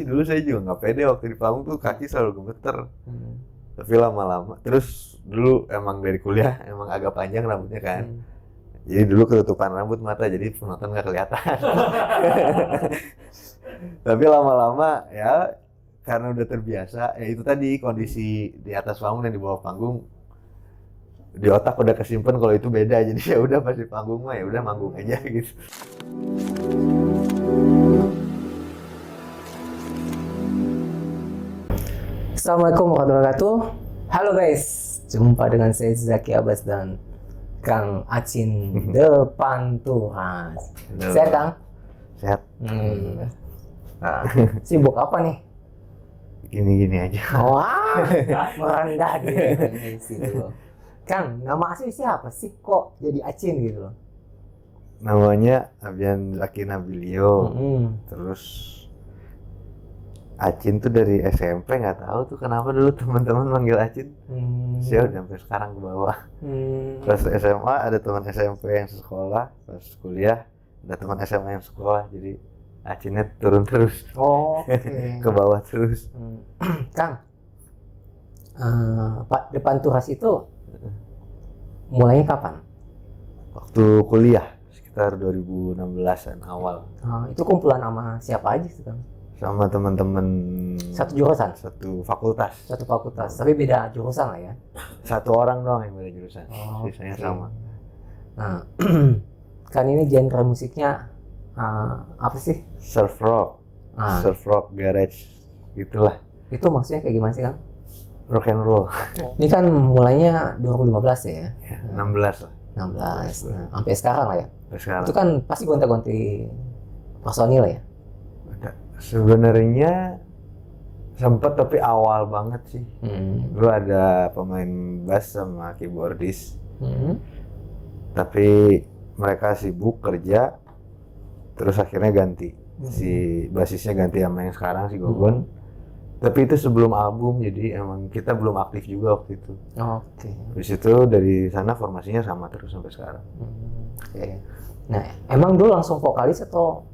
Dulu saya juga nggak pede waktu di panggung tuh, kaki selalu gemeter. Tapi lama-lama, terus dulu emang dari kuliah emang agak panjang rambutnya kan. Jadi dulu ketutupan rambut mata, jadi penonton nggak kelihatan. Tapi lama-lama ya karena udah terbiasa, ya itu tadi kondisi di atas panggung dan di bawah panggung, di otak udah kesimpan kalau itu beda. Jadi ya udah pas di panggung mah ya udah manggung aja gitu. Assalamualaikum warahmatullahi wabarakatuh. Halo guys, jumpa dengan saya Zaki Abbas dan Kang Acin depan Tuhan. Sehat Kang? Sehat. Nah, sibuk apa nih? Gini-gini aja. Wah, merendah di situ. Kang, nama asli siapa sih kok jadi Acin gitu loh? Namanya Abian Zaki Nabilio. Terus Acin tuh dari SMP, nggak tahu tuh kenapa dulu teman-teman manggil Acin. Saya udah sampai sekarang ke bawah. Pas SMA ada teman SMP yang sekolah, pas kuliah ada teman SMA yang sekolah, jadi Acinnya turun terus. Oh, oke. Ke bawah terus. Kang, Pak depan Tuhan itu mulainya kapan? Waktu kuliah sekitar 2016-an awal. Itu kumpulan sama siapa aja sih Kang? Sama teman-teman Satu jurusan? satu fakultas. Satu fakultas, tapi beda jurusan lah ya? Satu orang doang yang beda jurusan. Sisanya oke. sama. Nah, kan ini genre musiknya apa sih? Surf rock, surf rock, garage, gitulah. Itu maksudnya kayak gimana sih Kang? Rock and roll. Ini kan mulainya 2015 ya? Ya, 16 lah 16, nah, sampai sekarang lah ya? sampai sekarang. Itu kan pasti gonta-ganti personil ya? Sebenarnya sempet, tapi awal banget sih. Dulu ada pemain bass sama keyboardis, tapi mereka sibuk kerja, terus akhirnya ganti. Si bassisnya ganti sama yang sekarang, si Gogon. Tapi itu sebelum album, jadi emang kita belum aktif juga waktu itu. Oke. Habis itu dari sana formasinya sama terus sampai sekarang. Oke. Nah, emang dulu langsung vokalis atau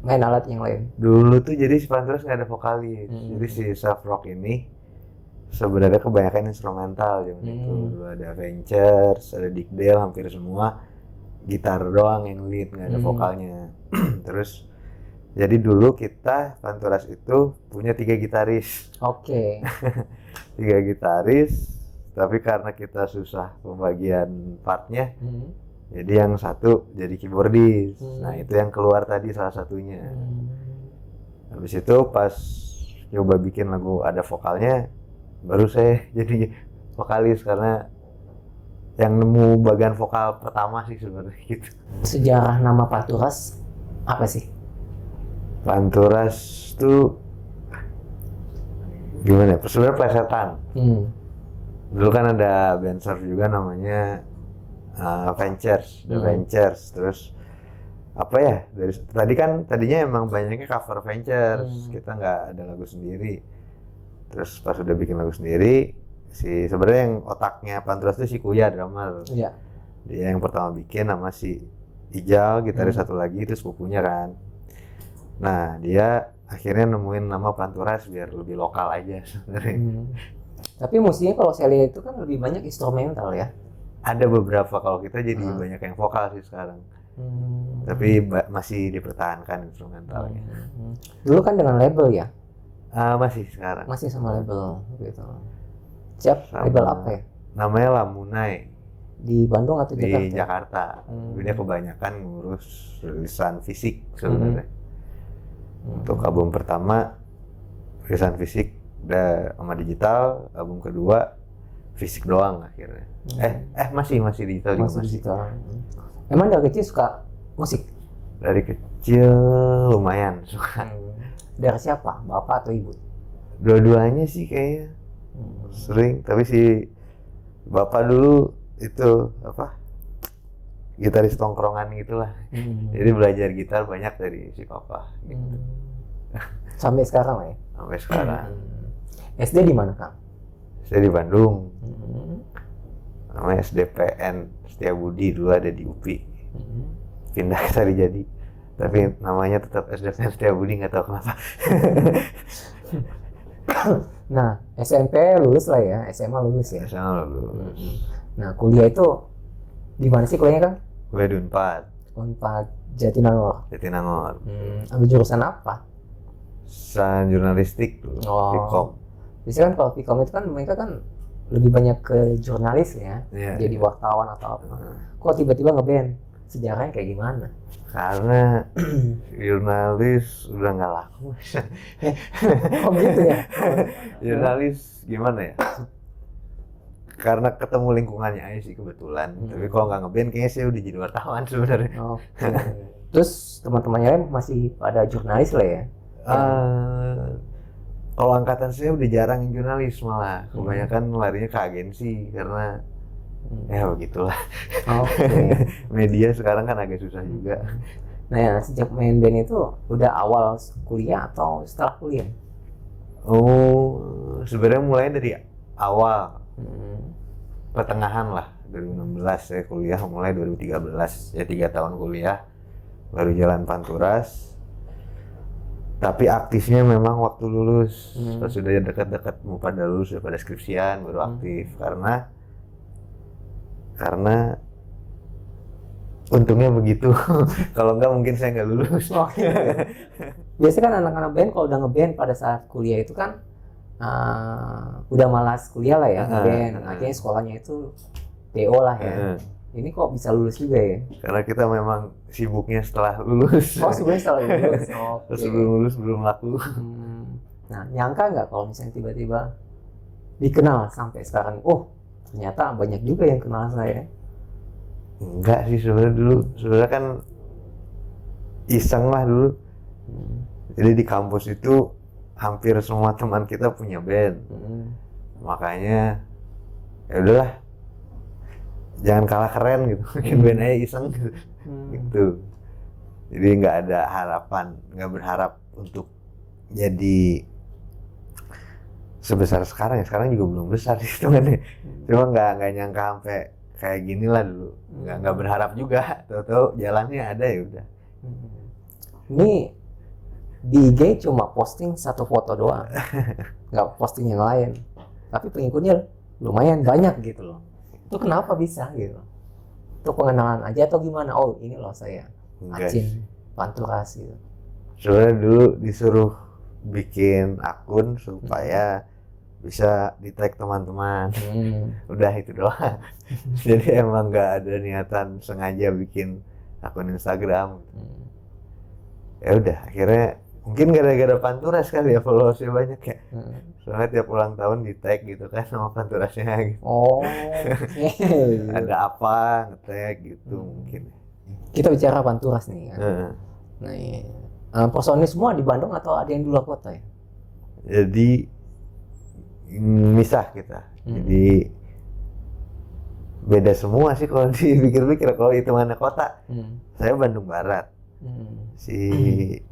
main alat yang lain? Dulu tuh jadi si Panturas nggak ada vokalis. Jadi si surf rock ini sebenarnya kebanyakan instrumental zaman itu. Dulu ada Ventures, ada Dick Dale, hampir semua gitar doang yang lead, nggak ada vokalnya. Terus jadi dulu kita Panturas itu punya 3 gitaris. Oke. 3 gitaris, tapi karena kita susah pembagian partnya, jadi yang satu jadi keyboardis. Nah itu yang keluar tadi salah satunya. Habis itu pas coba bikin lagu ada vokalnya, baru saya jadi vokalis, karena yang nemu bagian vokal pertama sih sebenarnya gitu. Sejarah nama Panturas apa sih? Panturas tuh gimana ya? Sebenarnya plesetan. Dulu kan ada band surf juga namanya Ventures, The Ventures. Terus apa ya? Tadinya emang banyaknya cover Ventures. Kita nggak ada lagu sendiri. Terus pas udah bikin lagu sendiri, sebenarnya yang otaknya Panturas itu si Kuya, drummer. Iya. Dia yang pertama bikin, sama si Ijal, gitaris satu lagi, itu sepupunya kan. Nah dia akhirnya nemuin nama Panturas biar lebih lokal aja sebenarnya. Tapi musiknya kalau saya lihat itu kan lebih banyak instrumental ya? Ada beberapa, kalau kita jadi banyak yang vokal sih sekarang. Tapi masih dipertahankan instrumentalnya. Dulu kan dengan label ya? Masih sekarang. Masih sama label gitu. Siap, Sama, label apa ya? namanya Lamunai. Di Bandung atau Jakarta? Di Jakarta. Dia kebanyakan ngurus rilisan fisik sebenarnya. Untuk album pertama rilisan fisik, udah sama digital. Album kedua fisik doang akhirnya. Masih digital juga. Masih digital. Emang dari kecil suka musik? Dari kecil lumayan suka. Dari siapa? Bapak atau ibu? Dua-duanya sih kayaknya. Sering, tapi si bapak dulu itu gitaris tongkrongan gitulah. Jadi belajar gitar banyak dari si papa gitu. Sampai sekarang lah ya? Sampai sekarang. SD di mana Kang? Saya di Bandung. Namanya SDPN Setiabudi, dulu ada di UPI. Pindah ke Sarijadi. Tapi namanya tetap SDN Setiabudi, nggak tahu kenapa. Nah, SMP lulus lah ya, SMA lulus ya. SMA lulus. Nah, kuliah itu di mana sih kuliahnya, Kang? Gue di Unpad, Unpad Jatinangor. Jatinangor. Ambil jurusan apa? Jurnalistik dulu, Vkom. Biasanya kan kalau Vkom itu kan mereka kan lebih banyak ke jurnalis ya, Iya, jadi wartawan atau apa. Kok tiba-tiba ngeband? Sejarahnya kayak gimana? Karena jurnalis udah nggak laku. Oh gitu ya? Jurnalis gimana ya? Karena ketemu lingkungannya aja sih kebetulan. Tapi kalau nggak ngeband kayaknya sih udah jadi wartawan sebenarnya. Oke. Terus teman-temannya masih pada jurnalis lah ya? Kalau angkatan saya udah jarang yang jurnalis malah. Kebanyakan larinya ke agensi karena ya begitulah. Oke. Media sekarang kan agak susah juga. Nah ya, sejak main band itu udah awal kuliah atau setelah kuliah? Oh, sebenarnya mulai dari awal. Pertengahan lah, 2016 saya kuliah, mulai 2013 ya 3 tahun kuliah baru jalan Panturas. Tapi aktifnya memang waktu lulus, pas sudah dekat-dekat mau pada lulus, sudah pada skripsian baru aktif karena untungnya begitu. Kalau enggak mungkin saya nggak lulus. Biasanya kan anak-anak band kalau udah ngeband pada saat kuliah itu kan udah malas kuliah lah ya, ngeband. Akhirnya sekolahnya itu TO lah ya. Ini kok bisa lulus juga ya? Karena kita memang sibuknya setelah lulus. Oh, sebenarnya setelah lulus. Sebelum lulus belum laku. Nah, nyangka nggak kalau misalnya tiba-tiba dikenal sampai sekarang? Oh, ternyata banyak juga yang kenal saya. Enggak sih sebenarnya dulu. Sebenarnya kan iseng lah dulu. Jadi di kampus itu hampir semua teman kita punya band. Makanya ya udahlah, jangan kalah keren gitu, bikin band aja iseng gitu. Jadi nggak ada harapan, nggak berharap untuk jadi sebesar sekarang ya. Sekarang juga belum besar sih hitungannya. Cuma nggak nyangka sampai kayak gini lah dulu. Nggak berharap juga. Tahu-tahu jalannya ada ya udah. Ini di IG cuma posting satu foto doang, nggak posting yang lain. Tapi pengikutnya lumayan banyak gitu loh. Itu kenapa bisa gitu? Itu pengenalan aja atau gimana? Oh ini loh saya, Acin Panturas gitu. Sebenarnya dulu disuruh bikin akun supaya bisa di tag teman-teman. Udah itu doang. Jadi emang nggak ada niatan sengaja bikin akun Instagram. Ya udah, akhirnya mungkin gara-gara Panturas kali ya followersnya banyak ya. Soalnya tiap ulang tahun di tag gitu kan sama Panturasnya gitu. Oh, Ada apa nge-tag gitu mungkin. Kita bicara Panturas nih kan. Nah, personil semua di Bandung atau ada yang di luar kota ya? Jadi misah kita. Jadi beda semua sih kalau dipikir-pikir. Kalau hitungannya kota, saya Bandung Barat. Si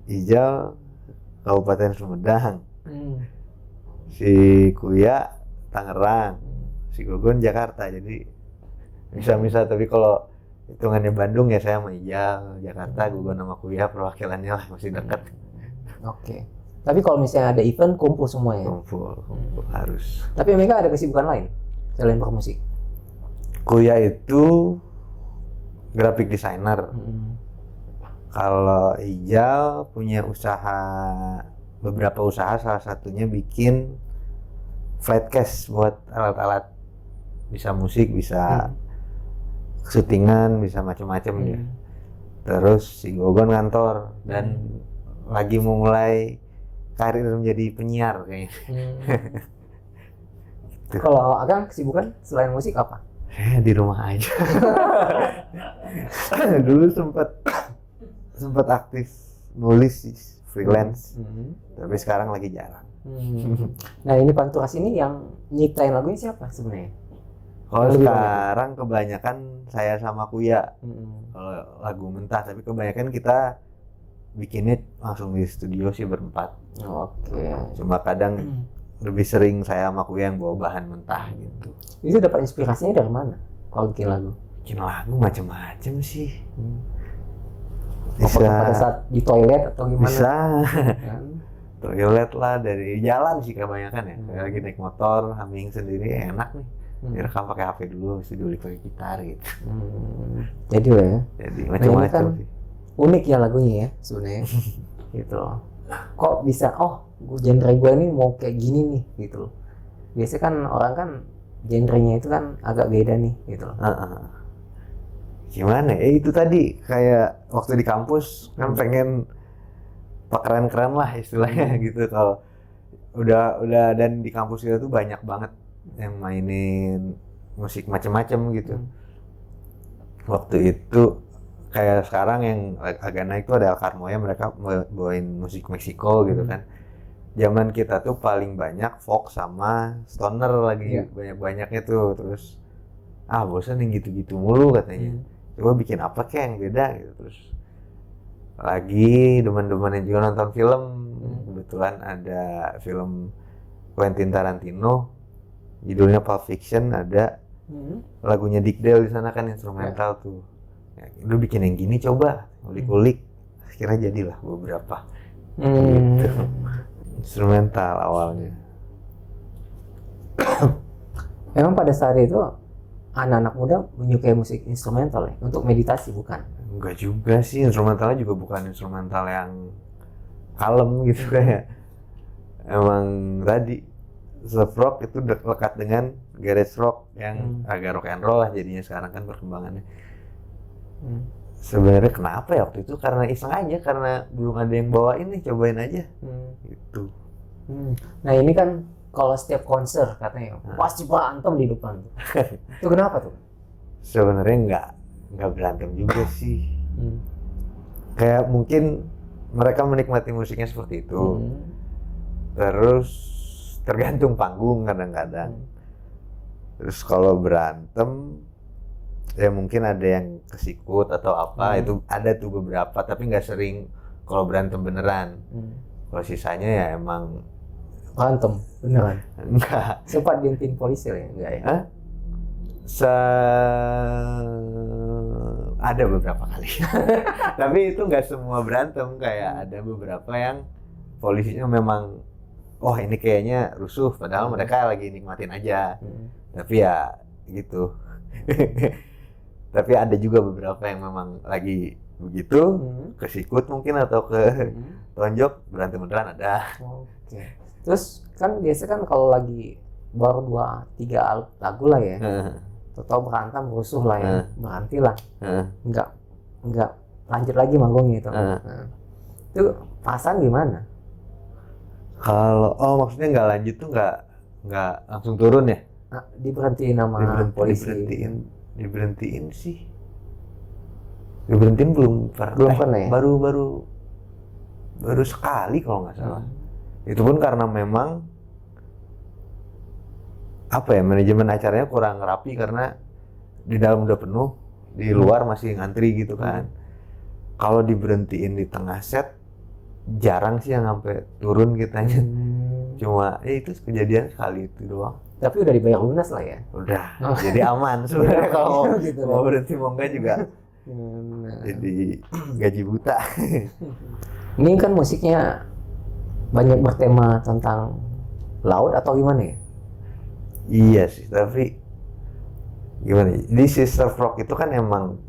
Ijal Kabupaten Sumedang, si Kuya Tangerang, si Gugun Jakarta. Jadi bisa-bisa, tapi kalau hitungannya Bandung ya saya sama Ijal Jakarta, Gugun sama Kuya perwakilannya lah, masih dekat. Oke. Tapi kalau misalnya ada event kumpul semua ya? Kumpul harus. Tapi mereka ada kesibukan lain selain bermusik? Kuya itu graphic designer. Kalau Ijal punya usaha, beberapa usaha, salah satunya bikin flat case buat alat-alat, bisa musik, bisa syutingan, bisa macam-macam dia. Terus si Gogon kantor dan lagi mulai karir menjadi penyiar kayaknya. Gitu. Kalau Agang kesibukan selain musik apa? Di rumah aja. Dulu sempat aktif nulis sih, freelance, tapi sekarang lagi jarang. Nah ini Panturas ini yang nyiptain lagunya siapa sebenarnya? Kalau sekarang kebanyakan saya sama Kuya. Kalau lagu mentah, tapi kebanyakan kita bikinnya langsung di studio sih berempat. Oke. Cuma kadang lebih sering saya sama Kuya yang bawa bahan mentah gitu. Itu dapat inspirasinya dari mana kalau bikin lagu? Bikin lagu macam-macam sih. Bisa. Apakah pada saat di toilet atau gimana? Bisa. Kan? Toilet lah, dari jalan sih kebanyakan ya. Kayak lagi naik motor, humming sendiri enak nih. Direkam pakai HP dulu, habis itu diulik pakai gitar gitu. Jadi lah ya. Jadi Nah, ini macam-macam kan sih. unik ya lagunya ya sebenarnya. Gitu loh. Kok bisa genre gue ini mau kayak gini nih gitu loh. Biasanya kan orang kan genrenya itu kan agak beda nih gitu loh. Gimana ya, itu tadi kayak waktu di kampus kan pengen keren-keren lah istilahnya gitu. Kalau udah dan di kampus kita tuh banyak banget yang mainin musik macem-macem gitu. Waktu itu kayak sekarang yang agak naik tuh ada El Carmoya, mereka bawain musik Meksiko gitu kan. Zaman kita tuh paling banyak folk sama stoner lagi, banyak-banyaknya tuh. Terus bosan yang gitu-gitu mulu katanya. Coba bikin apa kayak yang beda gitu. Terus lagi demen-demennya juga nonton film. Kebetulan ada film Quentin Tarantino, judulnya Pulp Fiction, ada lagunya Dick Dale di sana kan, instrumental tuh. Ya, lu bikin yang gini coba, ulik-ulik, akhirnya jadilah beberapa. Gitu. Instrumental awalnya. Memang pada saat itu anak-anak muda menyukai musik instrumental ya, untuk meditasi bukan? Enggak juga sih, instrumentalnya juga bukan instrumental yang kalem gitu kayak. Emang tadi surf rock itu lekat dengan garage rock yang agak rock and roll lah jadinya sekarang kan perkembangannya. Sebenarnya kenapa ya waktu itu, karena iseng aja, karena belum ada yang bawain nih, cobain aja gitu. Nah ini kan kalau setiap konser katanya pasti berantem di depan tuh. Itu kenapa tuh? Sebenarnya nggak berantem juga sih. Kayak mungkin mereka menikmati musiknya seperti itu. Terus tergantung panggung kadang-kadang. Terus kalau berantem ya mungkin ada yang kesikut atau apa, itu ada tuh beberapa, tapi nggak sering kalau berantem beneran. Kalau sisanya ya emang Berantem beneran? enggak. Sempat diintin polisi ya? Enggak ya? Ada beberapa kali. Tapi itu nggak semua berantem, kayak ada beberapa yang polisinya memang ini kayaknya rusuh, padahal mereka lagi nikmatin aja. Tapi ya gitu. Tapi ada juga beberapa yang memang lagi begitu, kesikut mungkin atau ke tonjok, berantem beneran ada. Oke. Terus kan biasa kan kalau lagi baru 2-3 lagu lah ya, atau berantem rusuh lah ya, berhenti lah, nggak lanjut lagi manggungnya itu. Itu perasaan gimana? Kalau maksudnya nggak lanjut tuh nggak langsung turun ya? Diberhentiin sama polisi. Diberhentiin sih. Diberhentiin belum pernah ya? Baru sekali kalau nggak salah. Itu pun karena memang manajemen acaranya kurang rapi, karena di dalam udah penuh, di luar masih ngantri gitu kan. Kalau diberhentiin di tengah set, jarang sih yang sampai turun kitanya. Cuma itu kejadian sekali itu doang. Tapi udah dibayar lunas lah ya? Udah, jadi aman sebenarnya. Kalau gitu, mau berhenti mau enggak juga jadi gaji buta. Ini kan musiknya banyak bertema tentang laut atau gimana ya? Iya sih, tapi gimana? Di surf rock itu kan emang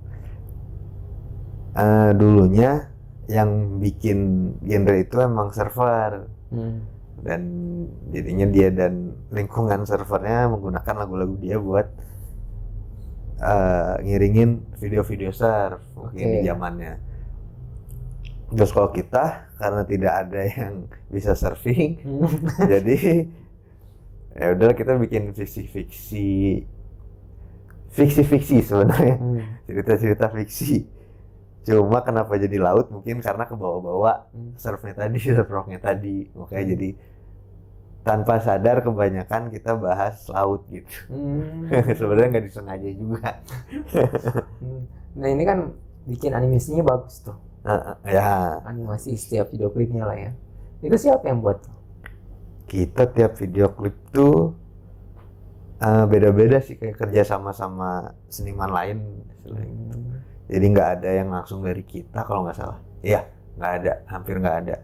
dulunya yang bikin genre itu emang surfer. Dan jadinya dia dan lingkungan servernya menggunakan lagu-lagu dia buat ngiringin video-video surf mungkin di zamannya. Terus kalau kita, karena tidak ada yang bisa surfing, jadi ya udah kita bikin fiksi sebenarnya, cerita-cerita fiksi. Cuma kenapa jadi laut? Mungkin karena kebawa-bawa surf rocknya tadi, makanya jadi tanpa sadar kebanyakan kita bahas laut gitu. Sebenarnya nggak disengaja juga. Nah ini kan bikin animasinya bagus tuh. Ya. Animasi setiap video klipnya lah ya. Itu siapa yang buat? Kita tiap video klip tuh beda-beda sih, kayak kerja sama seniman lain. Jadi nggak ada yang langsung dari kita kalau nggak salah. Iya, nggak ada, hampir nggak ada.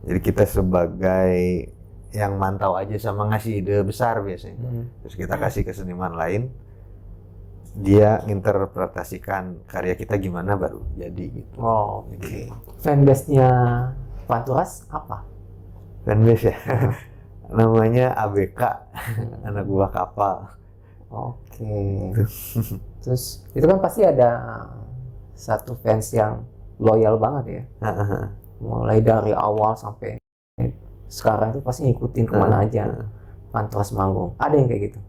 Jadi kita sebagai yang mantau aja sama ngasih ide besar biasanya. Terus kita kasih ke seniman lain, dia nginterpretasikan karya kita gimana baru jadi gitu. Oh, oke. Fanbase-nya Panturas apa? Fanbase ya, namanya ABK, anak buah kapal. Oke. Terus itu kan pasti ada satu fans yang loyal banget ya. Mulai dari awal sampai sekarang itu pasti ngikutin kemana aja Panturas manggung. Ada yang kayak gitu?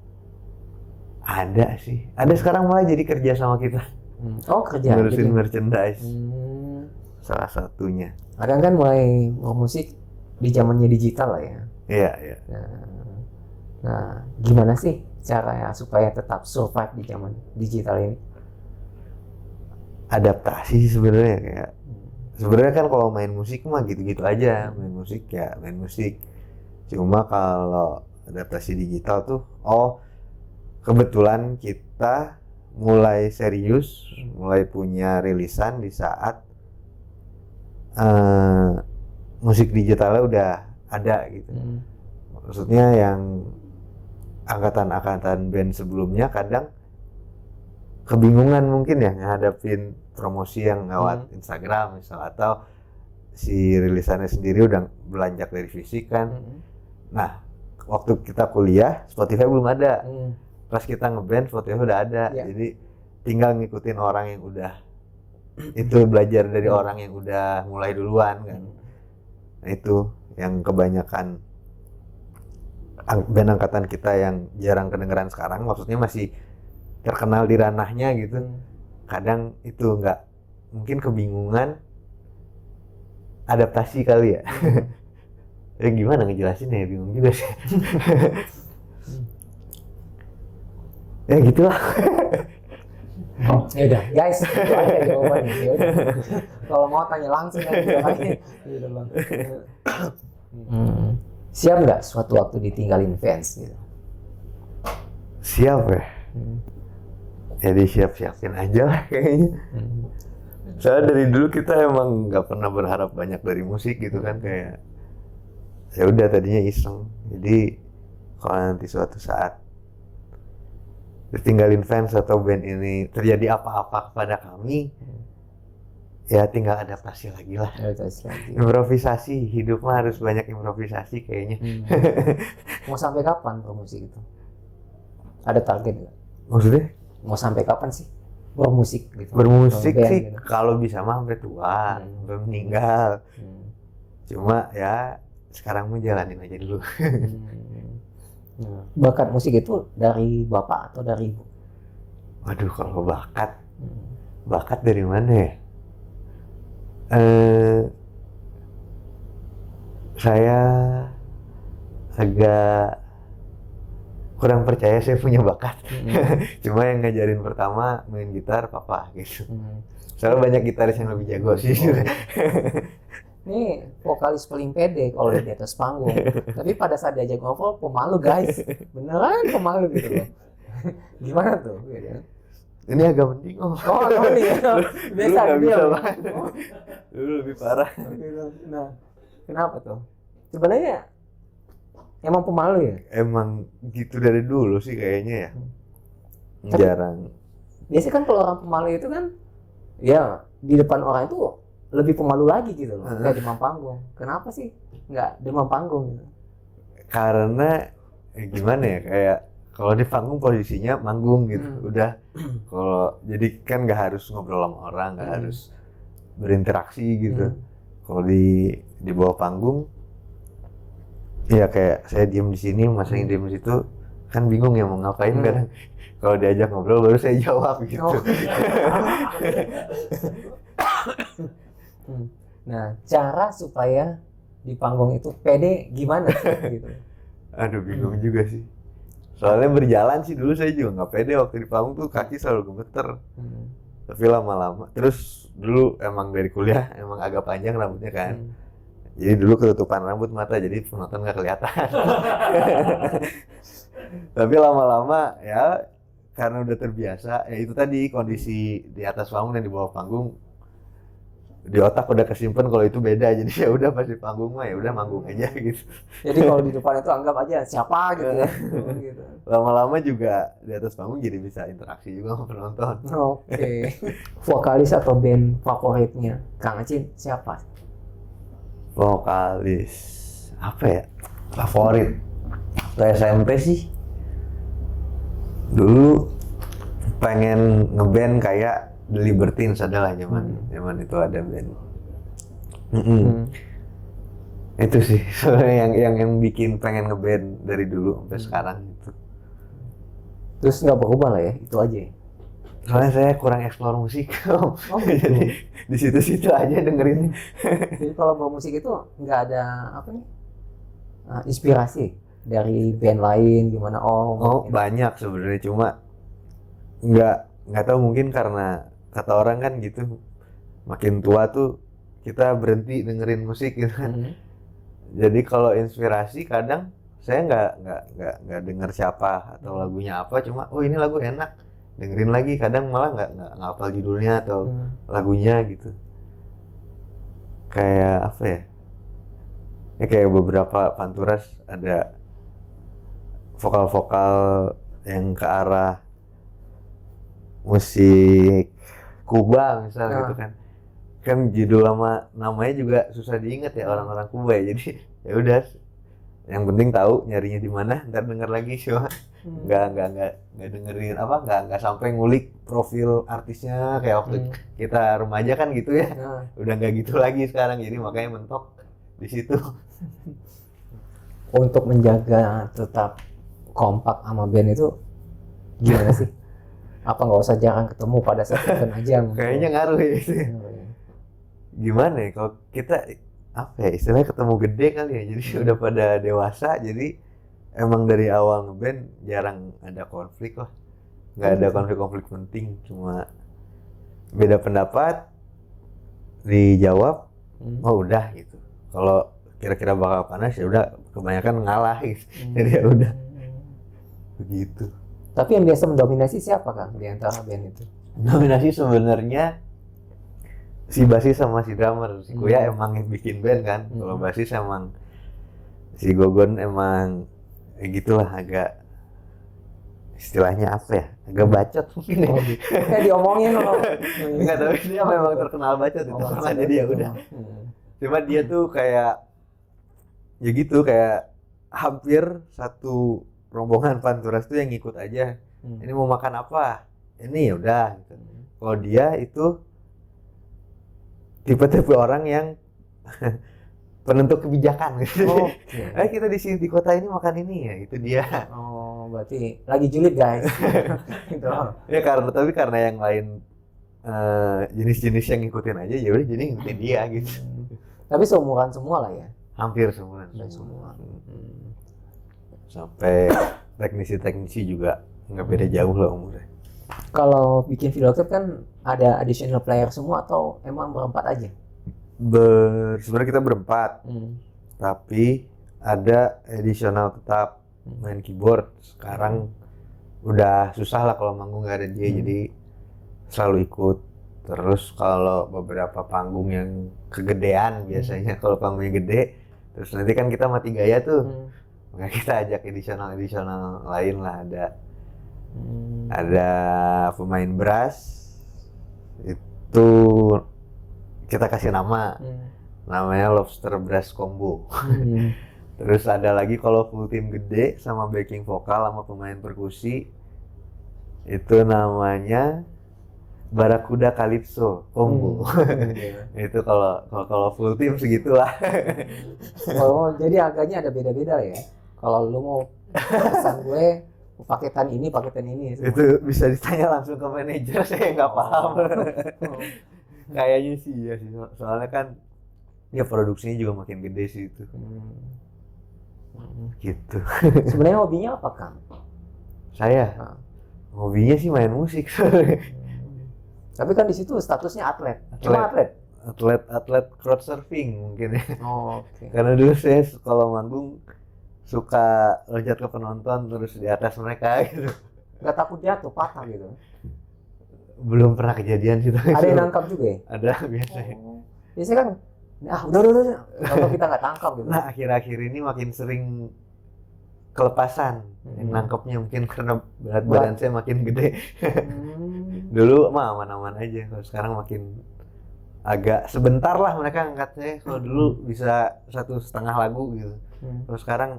Ada sih. Ada sekarang malah jadi kerja sama kita. Oh, kerja. Ngurusin Jadi, merchandise. Salah satunya. ada kan mulai musik di zamannya digital lah ya. Iya, iya. Nah, gimana sih caranya supaya tetap survive di zaman digital ini? Adaptasi sih sebenarnya kayak. Sebenarnya kan kalau main musik mah gitu-gitu aja. Main musik ya main musik. Cuma kalau adaptasi digital tuh, kebetulan kita mulai serius, mulai punya rilisan di saat musik digitalnya udah ada gitu. Maksudnya yang angkatan-angkatan band sebelumnya kadang kebingungan mungkin ya ngadapin promosi yang lewat Instagram misal, atau si rilisannya sendiri udah belanjak dari fisik kan. Nah, waktu kita kuliah Spotify belum ada. Pas kita ngeband Spotify udah ada. Jadi tinggal ngikutin orang yang udah itu, belajar dari orang yang udah mulai duluan kan. Nah, itu yang kebanyakan band angkatan kita yang jarang kedengeran sekarang, maksudnya masih terkenal di ranahnya gitu. Kadang itu nggak, mungkin kebingungan adaptasi kali ya. Ya gimana ngejelasin ya, bingung juga sih. Ya gitulah. Oh, ya udah, guys, itu aja jawabannya. Ya udah. Kalau mau tanya langsung aja. Siap nggak suatu waktu ditinggalin fans gitu? Siap ya. Jadi siap-siapin aja lah kayaknya. Soalnya dari dulu kita emang nggak pernah berharap banyak dari musik gitu kan, kayak ya udah tadinya iseng. Jadi kalau nanti suatu saat ditinggalin fans atau band ini terjadi apa-apa kepada kami, ya tinggal adaptasi lagi lah. Improvisasi, hidup mah harus banyak improvisasi kayaknya. Mau sampai kapan bermusik itu? Ada target nggak? Maksudnya? Mau sampai kapan sih bermusik gitu? Bermusik band, sih gitu. Kalau bisa mah sampai tua, sampai meninggal. Cuma ya sekarang mau jalanin aja dulu. Bakat musik itu dari bapak atau dari ibu? Waduh, kalau bakat dari mana ya? Saya agak kurang percaya saya punya bakat. Cuma yang ngajarin pertama main gitar papa gitu. Soalnya banyak gitaris yang lebih jago sih. Ini vokalis paling pede kalau di atas panggung. Tapi pada saat diajak ngobrol pemalu guys. Beneran pemalu gitu loh. Gimana tuh? Ini agak mending. Oh, nih ya. Biasa dulu dia. bisa banget. Dulu lebih parah. Nah, kenapa tuh? Sebenarnya emang pemalu ya? Emang gitu dari dulu sih kayaknya ya. Jarang. Biasanya kan kalau orang pemalu itu kan ya di depan orang itu lebih pemalu lagi gitu loh, kayak demam panggung. Kenapa sih nggak demam panggung gitu? Karena gimana ya, kayak kalau di panggung posisinya manggung gitu, udah. Kalau jadi kan nggak harus ngobrol sama orang, nggak harus berinteraksi gitu. Kalau di bawah panggung, ya kayak saya diem di sini, Mas yang diem di situ, kan bingung ya mau ngapain kadang. Kalau diajak ngobrol baru saya jawab gitu. Nah, cara supaya di panggung itu pede gimana gitu? Aduh, bingung juga sih. Soalnya berjalan sih dulu saya juga nggak pede waktu di panggung tuh, kaki selalu gemeter. Tapi lama-lama, terus dulu emang dari kuliah emang agak panjang rambutnya kan. Jadi dulu ketutupan rambut mata, jadi penonton nggak kelihatan. Tapi lama-lama ya karena udah terbiasa, ya itu tadi kondisi di atas panggung dan di bawah panggung di otak udah kesimpan kalau itu beda, jadi ya udah pas di panggung mah ya udah manggung aja gitu. Jadi kalau di depan itu anggap aja siapa gitu ya. Gitu. Lama-lama juga di atas panggung jadi bisa interaksi juga sama penonton. Oke. Vokalis atau band favoritnya Kang Acin siapa? Vokalis apa ya favorit waktu SMP sih, dulu pengen ngeband kayak The Libertines, adalah zaman itu ada band. Itu sih sebenarnya yang bikin pengen ngeband dari dulu sampai sekarang itu. Terus nggak berubah lah ya, itu aja. Soalnya saya kurang eksplor musik. Oh, gitu. Jadi di situ-situ aja dengerin. Jadi kalau bermusik itu nggak ada apa nih inspirasi dari band lain gimana? Oh, banyak sebenarnya, cuma nggak tahu, mungkin karena kata orang kan gitu, makin tua tuh kita berhenti dengerin musik gitu kan. Jadi kalau inspirasi kadang saya nggak denger siapa atau lagunya apa, cuma oh ini lagu enak, dengerin lagi, kadang malah nggak hafal judulnya atau lagunya gitu. Kayak apa ya? Ya kayak beberapa Panturas ada vokal-vokal yang ke arah musik Kuba misalnya gitu kan judul namanya juga susah diingat ya orang-orang Kuba ya, jadi ya udah yang penting tahu nyarinya di mana, ntar denger lagi cuma nggak dengerin nggak sampai ngulik profil artisnya kayak waktu kita remaja kan gitu ya. Udah nggak gitu lagi sekarang, jadi makanya mentok di situ. Untuk menjaga tetap kompak sama band itu gimana sih? Apa nggak usah jarang ketemu pada saat event aja? Kayaknya ngaruh ya itu. Gimana ya kalau kita apa ya istilahnya ketemu gede kali ya, jadi udah pada dewasa, jadi emang dari awal ngeband jarang ada konflik lah, nggak ada konflik penting, cuma beda pendapat dijawab, oh udah gitu. Kalau kira-kira bakal panas ya udah, kebanyakan ngalah gitu. Jadi ya udah begitu. Tapi yang biasa mendominasi siapa Kang di antara band itu? Dominasi sebenarnya si basis sama si drummer. Si Kuya emang yang bikin band kan. Kalau basis emang si Gogon emang gitulah, agak istilahnya apa ya? Agak bacot mungkin ya. Kayak diomongin loh. Enggak, tapi dia memang terkenal bacot itu. Jadi ya udah. Cuma dia tuh kayak ya gitu, kayak hampir satu rombongan Panturas tuh yang ngikut aja. Ini mau makan apa? Ini ya udah gitu. Kalau dia itu tipe-tipe orang yang penentu kebijakan gitu. Kita di sini di kota ini makan ini ya, itu dia. Oh, berarti lagi julid guys. Gitu. Ya karena yang lain jenis-jenis yang ngikutin aja, ya udah jadi ngikutin dia gitu. Tapi seumuran semua lah ya. Hampir semua. Sampai teknisi juga nggak beda jauh lah umurnya. Kalau bikin video klip kan ada additional player semua atau emang berempat aja? Sebenarnya kita berempat, tapi ada additional tetap main keyboard. Sekarang udah susah lah kalau manggung nggak ada dia, jadi selalu ikut. Terus kalau beberapa panggung yang kegedean biasanya kalau panggungnya gede, terus nanti kan kita mati gaya tuh. Maka kita ajak additional lain lah, ada pemain brass itu kita kasih namanya Lobster Brass Combo. Terus ada lagi kalau full tim gede sama backing vokal sama pemain perkusi itu namanya Barakuda Calypso Combo. Itu kalau full tim segitulah. Oh, jadi harganya ada beda-beda ya. Kalau lu mau pesan gue paketan ini semua. Itu bisa ditanya langsung ke manajer, saya nggak paham. Kayaknya sih ya sih, soalnya kan ya produksinya juga makin gede sih itu. Gitu. Sebenarnya hobinya apa Kang? Saya hobinya sih main musik. Tapi kan di situ statusnya atlet. Cuma atlet crowd surfing mungkin ya. Oke. Karena dulu saya kalau manggung suka loncat ke penonton terus di atas mereka gitu. Nggak takut jatuh, patah gitu. Belum pernah kejadian sih. Ada yang nangkap juga ya? Ada biasanya. Biasanya kan, udah. Kalau kita nggak tangkap gitu. Nah, akhir-akhir ini makin sering kelepasan. Yang nangkapnya mungkin karena berat badan saya makin gede. Dulu mah aman-aman aja. Kalau sekarang makin agak sebentar lah mereka angkatnya. Kalau dulu bisa 1,5 lagu gitu. Kalau sekarang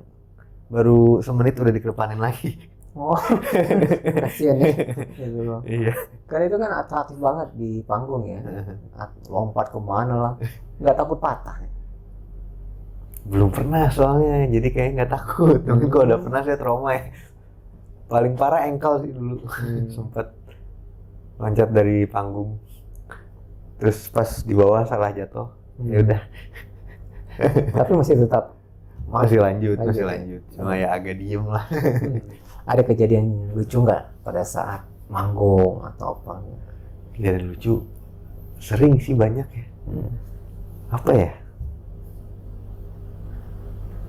baru semenit udah dikedepanin lagi. Oh, kasihan ya. Gitu loh. Iya. Karena itu kan atraktif banget di panggung ya. Lompat kemana lah. Nggak takut patah. Belum pernah soalnya, jadi kayaknya nggak takut. Mungkin kalau udah pernah saya trauma ya. Paling parah ankle sih dulu. Sempat loncat dari panggung. Terus pas di bawah salah jatuh. Ya udah. Tapi masih tetap Masih lanjut. Cuma ya agak diem lah. Ada kejadian lucu nggak pada saat manggung atau apa? Kejadian lucu sering sih, banyak ya. Apa ya?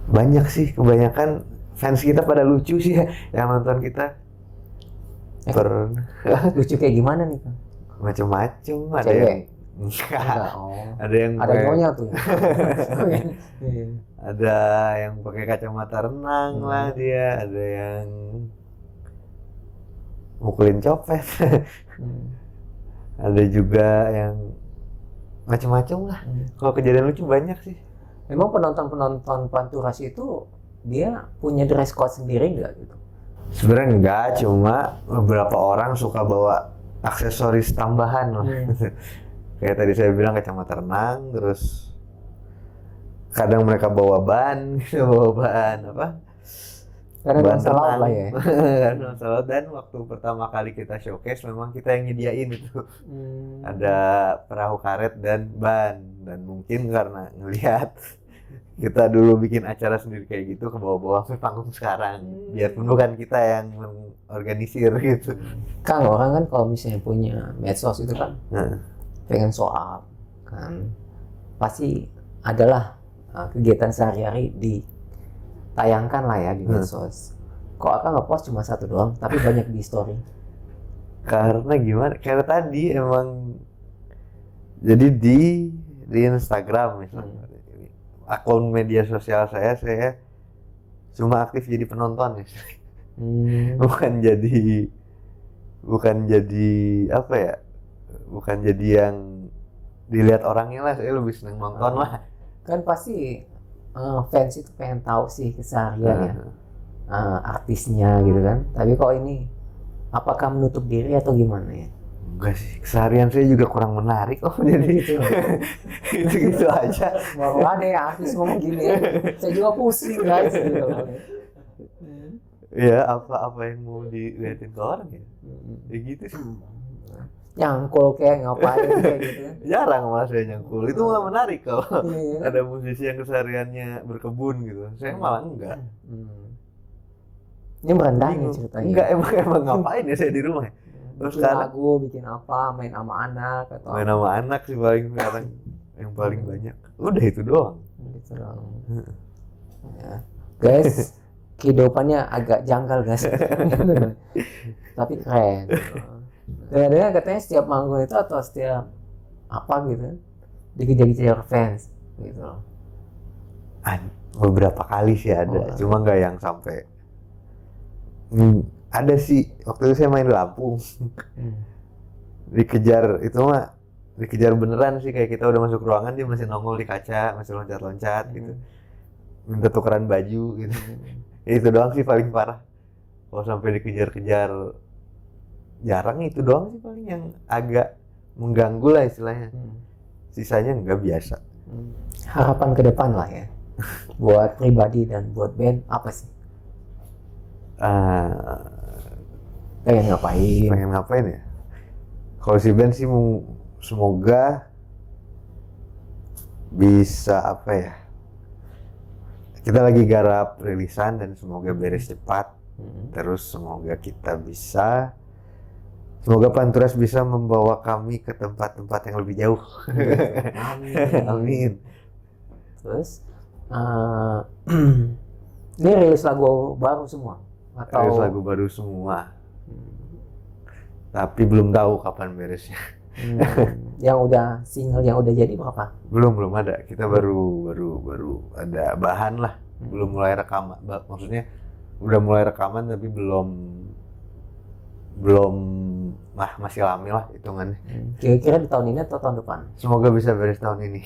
Banyak sih, kebanyakan fans kita pada lucu sih ya, yang nonton kita. Lucu kayak gimana nih kan? Macem-macem, ada Cewek? yang enggak. Ada yang Ada nyonya tuh. ada yang pakai kacamata renang lah dia, ada yang mukulin copet. Ada juga yang macam-macam lah. Kalau kejadian lucu banyak sih. Emang penonton Panturas itu dia punya dress code sendiri nggak gitu? Sebenarnya enggak, cuma beberapa orang suka bawa aksesoris tambahan lah. Kayak tadi saya bilang kacamata renang, terus kadang mereka bawa ban, apa? Karena nuansa laut lah ya. Karena nuansa laut, dan waktu pertama kali kita showcase memang kita yang nyediain itu. Ada perahu karet dan ban, dan mungkin karena ngelihat kita dulu bikin acara sendiri kayak gitu, ke bawah-bawah ke panggung sekarang, biarpun bukan kita yang mengorganisir gitu. Kang, orang kan kalau misalnya punya medsos itu kan pengen show up kan, pasti adalah kegiatan sehari-hari ditayangkan lah ya di medsos. Kok Akang ngepost cuma satu doang, tapi banyak di story? Karena gimana? Karena tadi emang jadi di Instagram misalnya, akun media sosial saya cuma aktif jadi penonton ya. bukan jadi apa ya? Bukan jadi yang dilihat orangnya lah, saya lebih seneng nonton lah. Kan pasti fans itu pengen tahu sih keseharian ya, artisnya gitu kan. Tapi kok ini apakah menutup diri atau gimana ya? Enggak sih, keseharian saya juga kurang menarik kok, jadi gitu aja. Baru ada ya artis ngomong gini ya, saya juga pusing guys gitu. Ya apa yang mau dilihatin ke orang ya? Ya gitu sih. Nyangkul kayak ngapain kayak gitu. Jarang malah saya nyangkul, itu malah menarik kalau ada musisi yang kesehariannya berkebun gitu. Saya malah enggak. Ini merendahnya ceritanya. Enggak, emang ngapain ya saya di rumah. Terus bikin lagu, bikin apa, main sama anak atau main sama anak sih paling sekarang yang paling banyak. Udah itu doang. Gitu doang. Ya. Guys, kehidupannya agak janggal guys. Tapi keren. Dengar-dengar katanya setiap manggung itu atau setiap apa gitu dikejar-kejar fans gitu. Beberapa kali sih ada, cuma nggak yang sampai. Ada sih, waktu itu saya main di Lampung. Dikejar, itu mah dikejar beneran sih, kayak kita udah masuk ruangan dia masih nongol di kaca, masih loncat-loncat gitu. Minta tukeran baju gitu. Itu doang sih paling parah. Kalau sampai dikejar-kejar, jarang. Itu doang sih paling yang agak mengganggu lah istilahnya. Sisanya nggak biasa. Harapan ke depan lah ya. Buat pribadi dan buat band apa sih? Pengen ngapain ya? Kalau si band sih semoga bisa apa ya? Kita lagi garap rilisan dan semoga beres cepat. Terus semoga kita bisa, semoga Panturas bisa membawa kami ke tempat-tempat yang lebih jauh. Amin. Amin. Terus ini rilis lagu baru semua? Atau rilis lagu baru semua. tapi belum tahu kapan beresnya. Yang udah single yang udah jadi berapa? Belum ada. Kita baru ada bahan lah. Belum mulai rekaman. Maksudnya udah mulai rekaman tapi belum masih lama lah hitungannya. Kira-kira di tahun ini atau tahun depan? Semoga bisa beres tahun ini.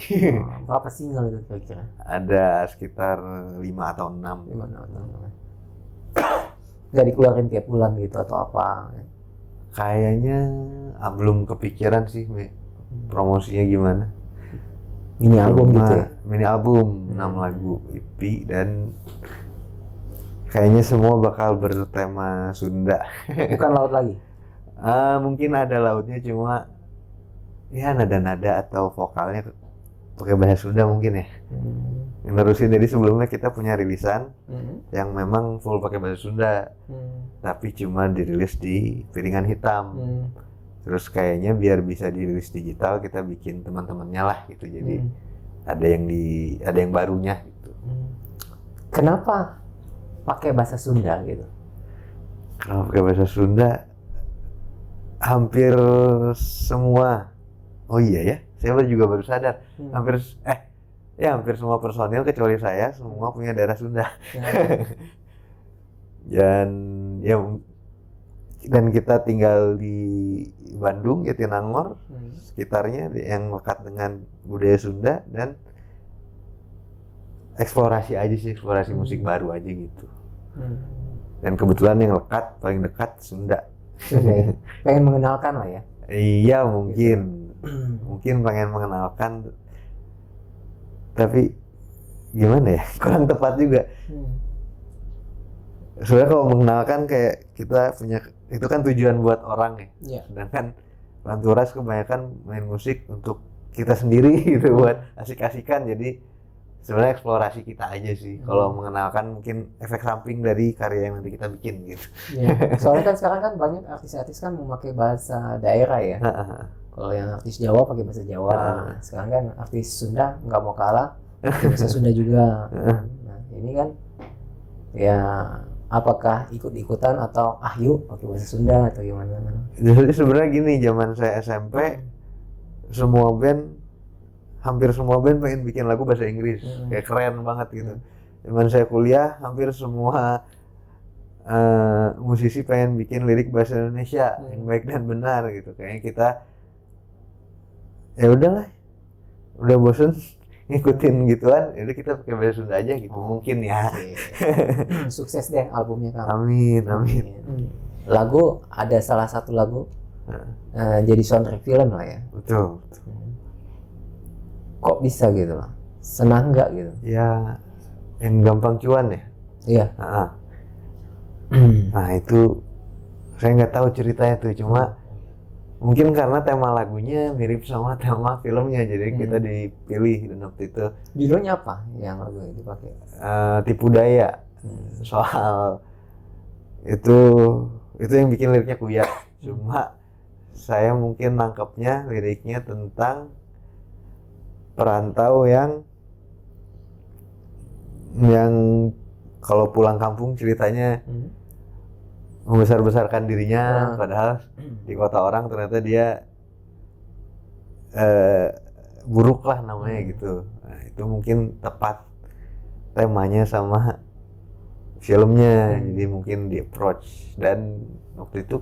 Berapa single itu kira-kira? Ada sekitar 5 atau 6. 5 atau 6. Nggak dikeluarin tiap bulan gitu atau apa? Kayaknya belum kepikiran sih, promosinya gimana. Mini album gitu ya? Mini album, 6 lagu EP, dan kayaknya semua bakal bertema Sunda. Bukan laut lagi? Mungkin ada lautnya, cuma ya nada-nada atau vokalnya pakai bahasa Sunda mungkin ya. Nerusin, jadi sebelumnya kita punya rilisan yang memang full pakai bahasa Sunda, tapi cuma dirilis di piringan hitam. Terus kayaknya biar bisa dirilis digital kita bikin teman-temannya lah gitu, jadi ada yang barunya gitu. Kenapa pakai bahasa Sunda gitu? Kalau pakai bahasa Sunda hampir semua, oh iya ya, saya juga baru sadar, hampir semua personil kecuali saya semua punya darah Sunda. Dan kita tinggal di Bandung, Jatinangor, sekitarnya yang lekat dengan budaya Sunda, dan eksplorasi musik baru aja gitu. Dan kebetulan yang paling dekat Sunda. Pengen mengenalkan lah ya? Iya, mungkin pengen mengenalkan, tapi gimana ya, kurang tepat juga. Sebenarnya kalau mengenalkan kayak kita punya, itu kan tujuan buat orang ya. Sedangkan Panturas kebanyakan main musik untuk kita sendiri gitu, buat asik-asikan. Jadi sebenarnya eksplorasi kita aja sih. Kalau mengenalkan mungkin efek samping dari karya yang nanti kita bikin gitu. Soalnya kan sekarang kan banyak artis-artis kan memakai bahasa daerah ya. Kalau yang artis Jawa pakai bahasa Jawa. Sekarang kan artis Sunda nggak mau kalah pakai bahasa Sunda juga. Nah ini kan ya, apakah ikut-ikutan atau yuk pakai bahasa Sunda atau gimana? Jadi sebenarnya gini, zaman saya SMP hampir semua band pengen bikin lagu bahasa Inggris, kayak keren banget gitu. Zaman saya kuliah hampir semua musisi pengen bikin lirik bahasa Indonesia yang baik dan benar gitu. Kayaknya kita ya udahlah, udah bosen ngikutin gituan, jadi kita pakai bahasa Sunda aja gitu. Mungkin ya. Sukses deh albumnya kan. Amin. Lagu, ada salah satu lagu jadi soundtrack film lah ya. Betul. Kok bisa gitu lah? Senang nggak gitu? Ya, yang gampang cuan ya. Iya. Nah itu saya nggak tahu ceritanya tuh, cuma mungkin karena tema lagunya mirip sama tema filmnya, jadi kita dipilih. Dan waktu itu judulnya apa yang lagu itu dipakai? Tipu Daya. Soal itu yang bikin liriknya Kuya. Cuma saya mungkin nangkepnya liriknya tentang perantau yang kalau pulang kampung ceritanya membesar-besarkan dirinya, padahal di kota orang ternyata dia buruk lah namanya gitu. Nah, itu mungkin tepat temanya sama filmnya, jadi mungkin di approach. Dan waktu itu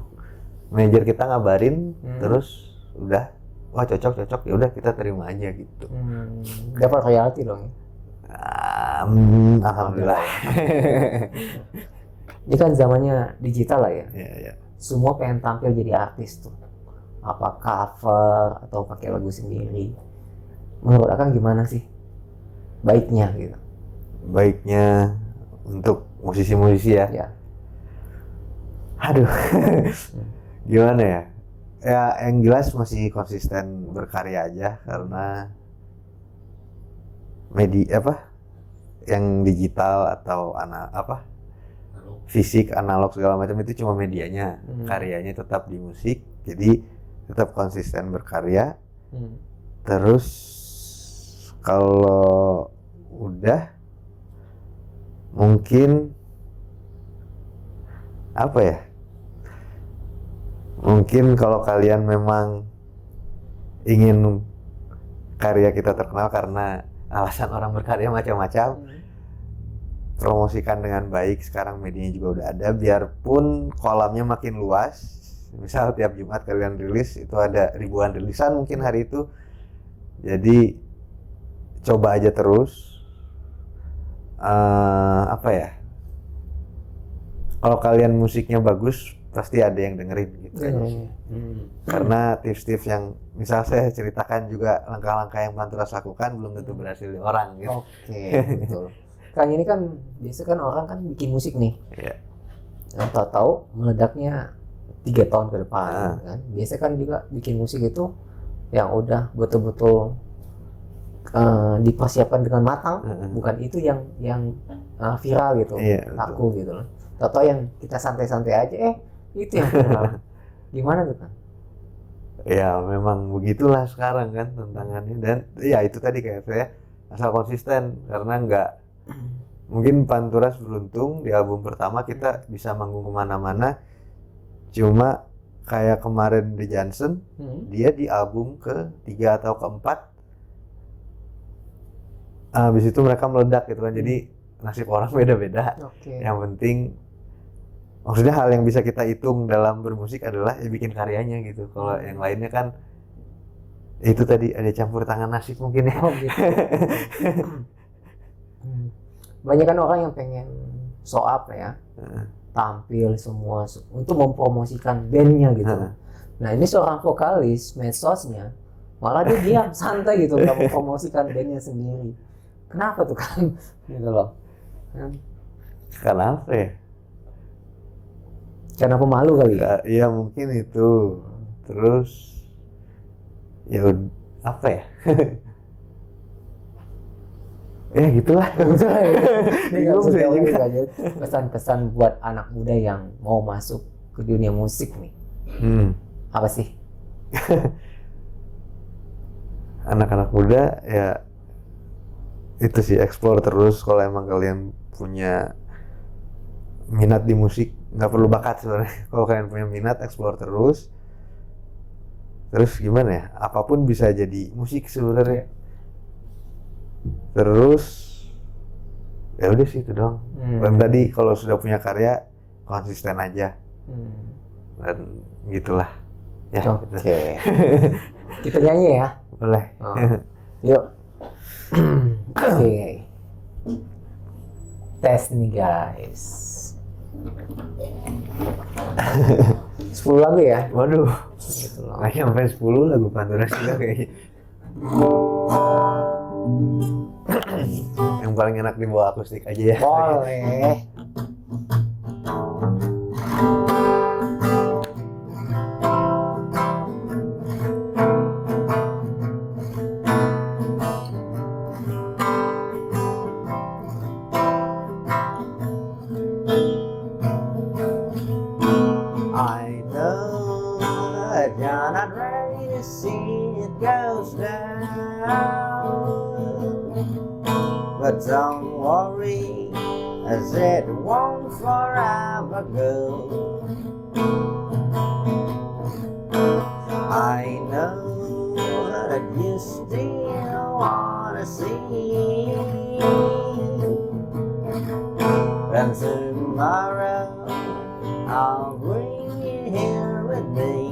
manajer kita ngabarin, terus udah, wah cocok, ya udah kita terima aja gitu. Dapat royalti dong ya? Alhamdulillah. Ini kan zamannya digital lah ya. Iya. Semua pengen tampil jadi artis tuh. Apa cover atau pakai lagu sendiri. Menurut Akang gimana sih baiknya gitu? Baiknya untuk musisi-musisi ya. Aduh. Gimana ya? Ya yang jelas masih konsisten berkarya aja, karena media yang digital atau fisik, analog segala macam itu cuma medianya. Karyanya tetap di musik, jadi tetap konsisten berkarya. Terus kalau udah mungkin Mungkin kalau kalian memang ingin karya kita terkenal karena alasan orang berkarya macam-macam, promosikan dengan baik. Sekarang medianya juga udah ada, biarpun kolamnya makin luas. Misal tiap Jumat kalian rilis, itu ada ribuan rilisan mungkin hari itu. Jadi coba aja terus. Apa ya? Kalau kalian musiknya bagus, pasti ada yang dengerin gitu. Karena tips-tips yang misal saya ceritakan juga langkah-langkah yang Panturas lakukan belum tentu berhasil di orang gitu. Oke, betul. Kang, ini kan biasa kan orang kan bikin musik nih. Iya. Yang tahu meledaknya 3 tahun ke depan kan. Biasa kan juga bikin musik itu yang udah betul-betul dipersiapkan dengan matang, bukan itu yang viral gitu, laku gitu loh. Tahu yang kita santai-santai aja, itu yang viral. Gimana tuh kan? Ya memang begitulah sekarang kan tantangannya, dan ya itu tadi kayak saya asal konsisten, karena nggak mungkin Panturas beruntung di album pertama kita bisa manggung kemana-mana. Cuma kayak kemarin The Johnson, dia di album ke-3 atau ke-4 habis itu mereka meledak gitu kan. Jadi nasib orang beda-beda. Yang penting, maksudnya hal yang bisa kita hitung dalam bermusik adalah ya bikin karyanya gitu. Kalau yang lainnya kan itu tadi ada campur tangan nasib mungkin ya. Gitu. Banyak kan orang yang pengen show up ya, tampil semua untuk mempromosikan bandnya gitu. Nah ini seorang vokalis medsosnya malah dia diam santai gitu, nggak mempromosikan bandnya sendiri. Kenapa tuh kan? Gitu loh. Kenapa ya? Karena pemalu kali. Iya mungkin itu. Terus ya apa ya? Ya gitulah. Pesan-pesan buat anak muda yang mau masuk ke dunia musik nih. Apa sih? Anak-anak muda ya itu sih, explore terus. Kalau emang kalian punya minat di musik, nggak perlu bakat sebenarnya. Kalau kalian punya minat, explore terus. Terus gimana ya? Apapun bisa jadi musik sebenarnya. Terus ya udah sih itu dong. Dan tadi kalau sudah punya karya, konsisten aja. Dan gitulah. Ya. Oke. Kita nyanyi ya. Boleh. Yuk. Oke. Tes nih guys. 10 lagu ya? Waduh. Gitu loh. Nggak sampai 10 lagu Panturas juga kayaknya. Yang paling enak dibawa akustik aja ya. Boleh. I know that you're not ready to see it goes down, but don't worry, as it won't forever go. I know that you still wanna see, and tomorrow I'll bring you here with me,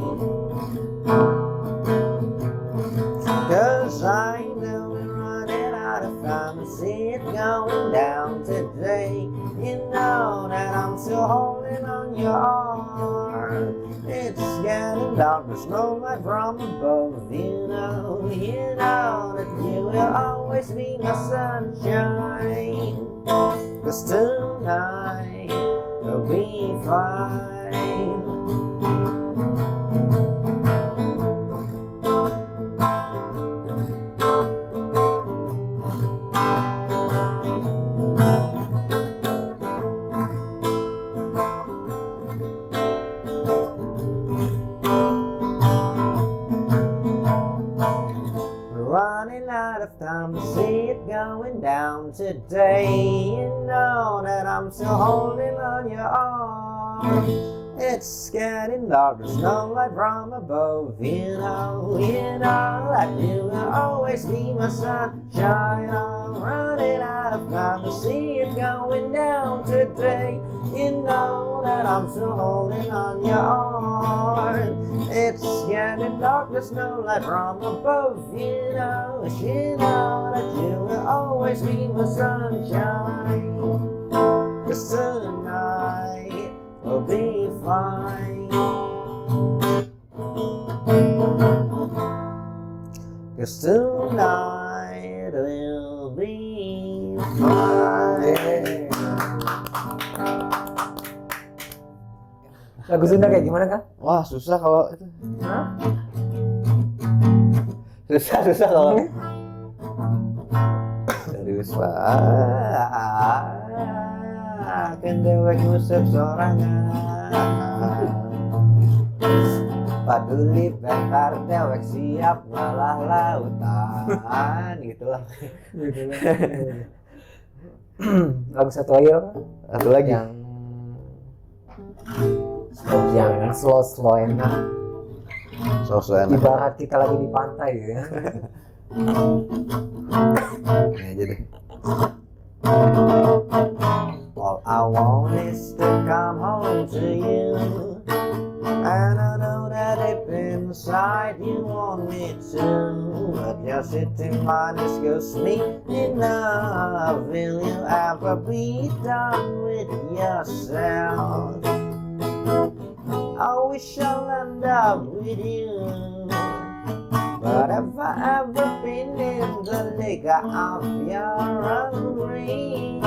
'cause I know we're running out of time to see it going down today. You know that I'm still holding on your arm. It's getting dark, there's no light from above. You know that you will always be my sunshine, 'cause tonight we'll be fine. Running out of time to see it going down today. You know that I'm still holding on your arm. It's getting dark, there's no light from above. You know that you will always be my sunshine. I'm running out of time to see it going down today. You know that I'm still holding on your arm. It's getting dark, there's no light from above. You know that you will always be my sunshine. 'Cause tonight will be fine. 'Cause tonight will be fine. Lagu Sunda kayak gimana, Kang? Wah, susah kalau itu. Hah? Susah kalau serius kan dewek ngusap sorangan. Paduli bentar dewek siap ngalah lautan. Gitulah. Lagu satu lagi apa? Satu lagi. Yang slow enak. So enak. Ibarat kita lagi di pantai gitu ya. Ini aja deh. All I want is to come home to you, and I know that deep inside you want me to, but your sitting mind excuse me enough. Will you ever be done with yourself? I wish I'll end up with you, but have I ever been in the league of your embrace?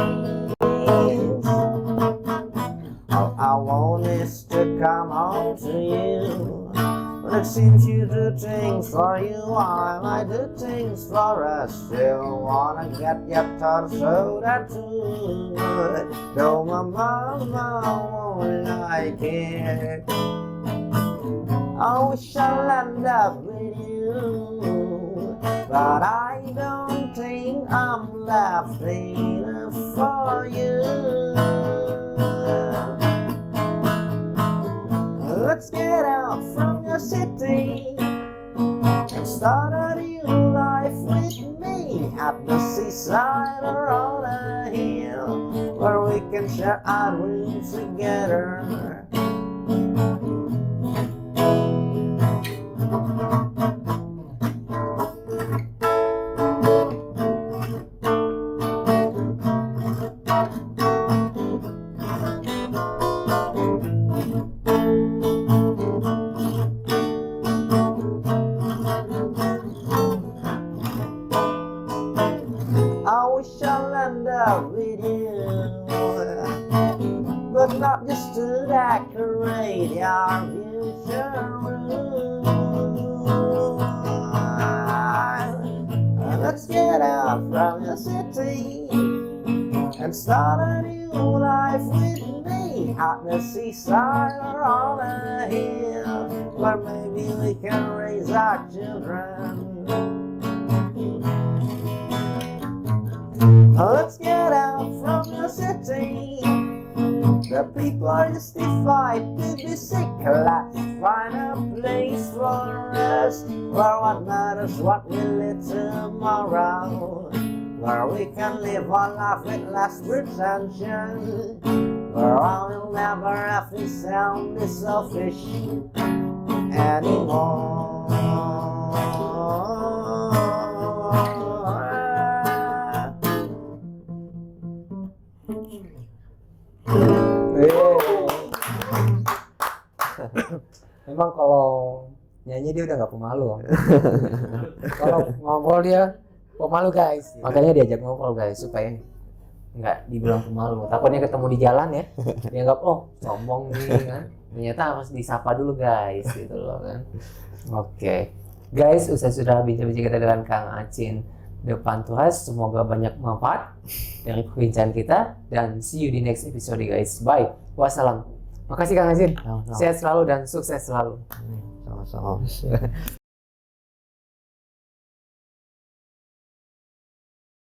All I want is to come home to you, but it seems you do things for you while I do things for us. Still wanna get your torso tattooed, though my mama won't like it. I wish I'll end up with you, but I don't think I'm left enough for you. Let's get out from your city and start a new life with me at the seaside or on a hill where we can share our rooms together. I wish I'll end up with you, but not just to decorate your future room. Let's get out from your city and start a new life with me at the seaside or on a hill where maybe we can raise our children. Let's get out from the city. The people are justified to be sick. Let's find a place for us where what matters what we live tomorrow, where we can live our life with less pretension, where I will never have to sound this selfish anymore. Memang kalau nyanyi dia udah nggak pemalu. Kalau ngobrol dia pemalu guys. Makanya diajak ngobrol guys supaya nggak dibilang pemalu. Takutnya ketemu di jalan ya, dianggap oh sombong nih kan. Ternyata harus disapa dulu guys gitu loh kan. Oke. Guys, sudah bincang-bincang kita dengan Kang Acin depan Tuhan. Semoga banyak manfaat dari perbincangan kita dan see you di next episode guys. Bye. Wassalam. Makasih Kang Acin. Sehat selalu dan sukses selalu. Sama-sama.